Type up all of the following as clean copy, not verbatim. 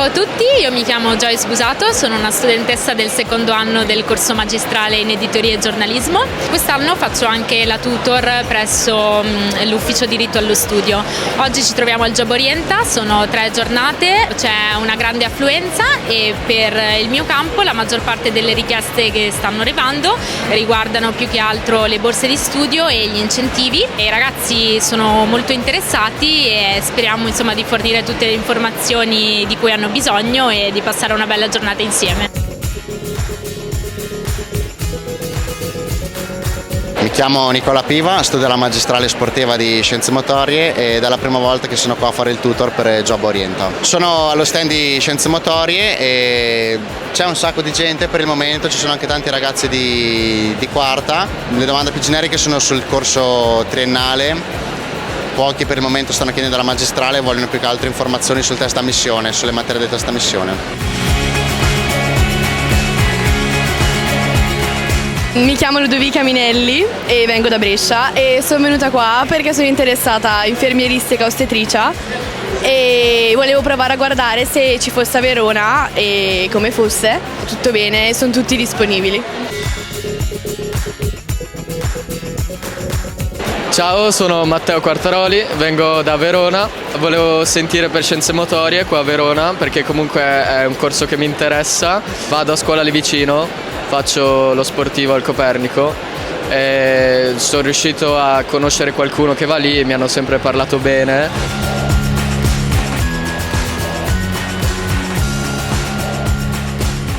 a tutti, io mi chiamo Joyce Busato, sono una studentessa del secondo anno del corso magistrale in editoria e giornalismo. Quest'anno faccio anche la tutor presso l'ufficio diritto allo studio. Oggi ci troviamo al Job Orienta, sono 3 giornate, c'è una grande affluenza e per il mio campo la maggior parte delle richieste che stanno arrivando riguardano più che altro le borse di studio e gli incentivi. I ragazzi sono molto interessati e speriamo di fornire tutte le informazioni di cui hanno bisogno e di passare una bella giornata insieme. Mi chiamo Nicola Piva, studio alla magistrale sportiva di Scienze Motorie ed è la prima volta che sono qua a fare il tutor per Job Orienta. Sono allo stand di Scienze Motorie e c'è un sacco di gente per il momento, ci sono anche tanti ragazzi di quarta. Le domande più generiche sono sul corso triennale. Pochi per il momento stanno chiedendo alla magistrale e vogliono più che altro informazioni sul test ammissione, sulle materie del test ammissione. Mi chiamo Ludovica Minelli e vengo da Brescia e sono venuta qua perché sono interessata a infermieristica ostetricia e volevo provare a guardare se ci fosse a Verona e come fosse. Tutto bene, sono tutti disponibili. Ciao, sono Matteo Quartaroli, vengo da Verona, volevo sentire per Scienze Motorie qua a Verona perché comunque è un corso che mi interessa, vado a scuola lì vicino, faccio lo sportivo al Copernico e sono riuscito a conoscere qualcuno che va lì e mi hanno sempre parlato bene.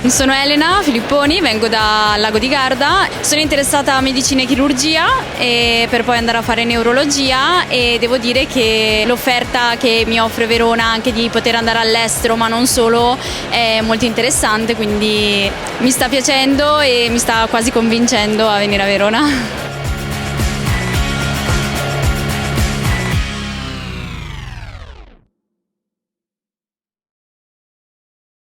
Sono Elena Filipponi, vengo da Lago di Garda, sono interessata a medicina e chirurgia e per poi andare a fare neurologia e devo dire che l'offerta che mi offre Verona anche di poter andare all'estero ma non solo è molto interessante, quindi mi sta piacendo e mi sta quasi convincendo a venire a Verona.